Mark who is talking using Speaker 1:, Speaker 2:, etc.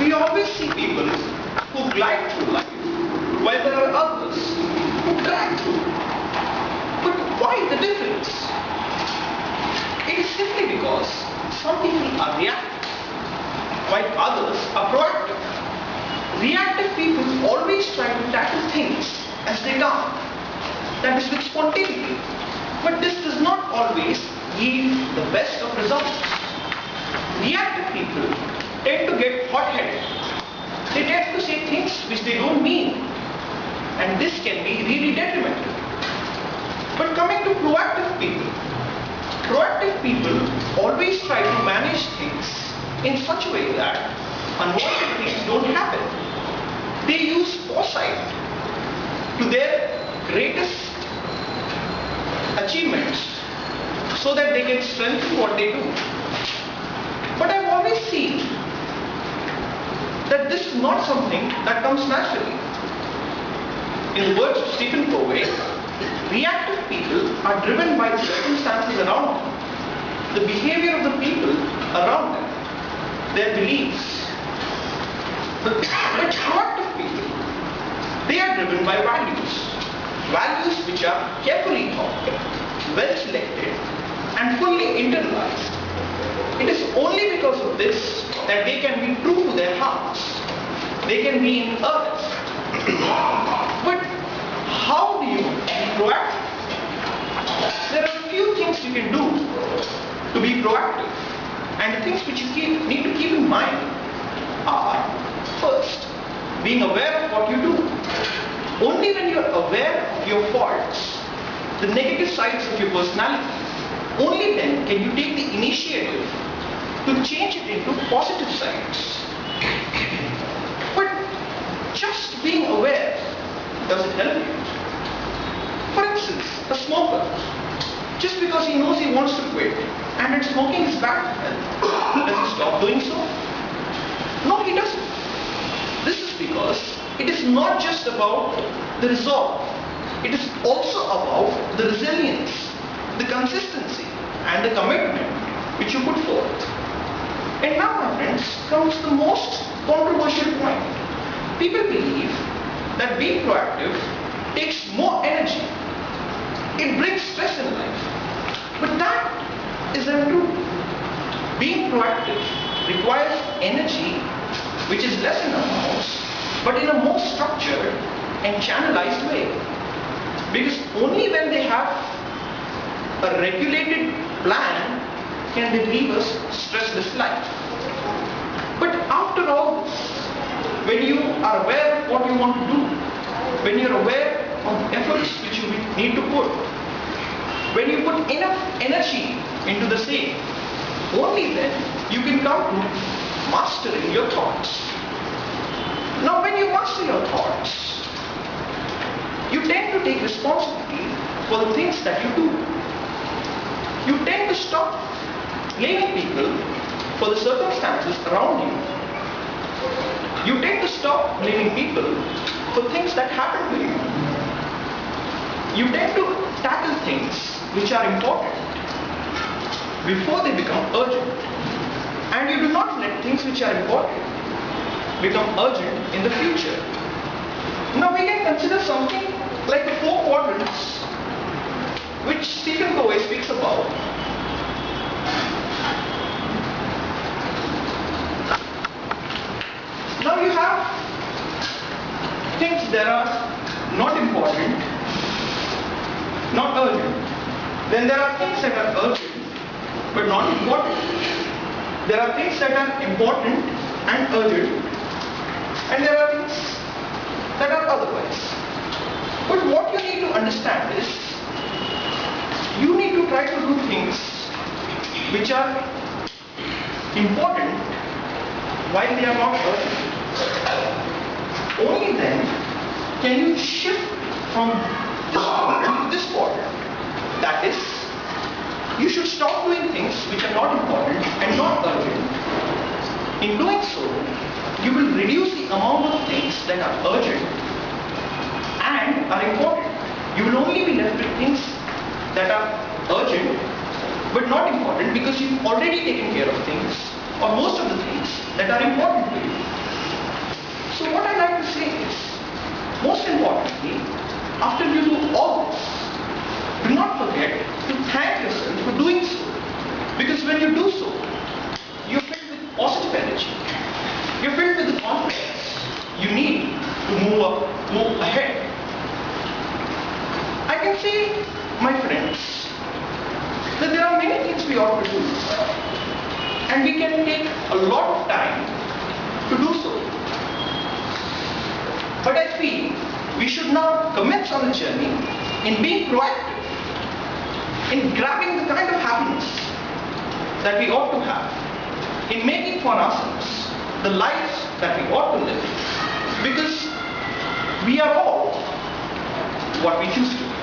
Speaker 1: We always see people who glide through life, while there are others who drag through. But why the difference? It is simply because some people are reactive, while others are proactive. Reactive people always try to tackle things as they come, that is with spontaneity. But this does not always yield the best of results. Reactive people tend to get hot-headed. They tend to say things which they don't mean, and this can be really detrimental. But coming to proactive people always try to manage things in such a way that unwanted things don't happen. They use foresight to their greatest achievements so that they can strengthen what they do. But I've always seen that this is not something that comes naturally. In the words of Stephen Covey, reactive people are driven by the circumstances around them, the behavior of the people around them, their beliefs. But proactive people, they are driven by values which are carefully thought, well selected, and fully internalized. It is only because of this that they can be true to their hearts. They can be in earnest. But how do you be proactive? There are a few things you can do to be proactive. And the things which you need to keep in mind are, first, being aware of what you do. Only when you are aware of your faults, the negative sides of your personality, only then can you take the initiative to change it into positive sides. But just being aware doesn't help you. For instance, a smoker, just because he knows he wants to quit and that smoking is bad for health, does he stop doing so? No, he doesn't. This is because it is not just about the resolve. It is also about the resilience, the consistency, and the commitment which you put forth. And now, my friends, comes the most controversial point. People believe that being proactive takes more energy. It brings stress in life. But that isn't true. Being proactive requires energy which is less in amounts, but in a more structured and channelized way. Because only when they have a regulated plan can they live a stressless life. But after all this, when you are aware of what you want to do, when you are aware of the efforts which you need to put, when you put enough energy into the same, only then you can come to mastering your thoughts. Now when you master your thoughts, you tend to take responsibility for the things that you do. You tend to stop blaming people for the circumstances around you. You tend to stop blaming people for things that happen to you. You tend to tackle things which are important before they become urgent. And you do not let things which are important become urgent in the future. Now we can consider something like the 4 quadrants which Stephen Covey speaks about. Now you have things that are not important, not urgent. Then there are things that are urgent but not important. There are things that are important and urgent, and there are things that are otherwise. But what you need to understand is, you need to try to do things which are important while they are not urgent. Only then can you shift from this quadrant to this quadrant. That is, you should stop doing things which are not important and not urgent. In doing so, you will reduce the amount of things that are urgent and are important. You will only be left with things that are urgent but not important, because you've already taken care of things, or most of the things, that are important to you. after you do all this, do not forget to thank yourself for doing so. Because when you do so, you're filled with positive energy. You're filled with the confidence you need to move ahead. I can say, my friends, that there are many things we ought to do. And we can take a lot of time to do so. But I feel we should not commence on the journey in being proactive, in grabbing the kind of happiness that we ought to have, in making for ourselves the lives that we ought to live, because we are all what we choose to be.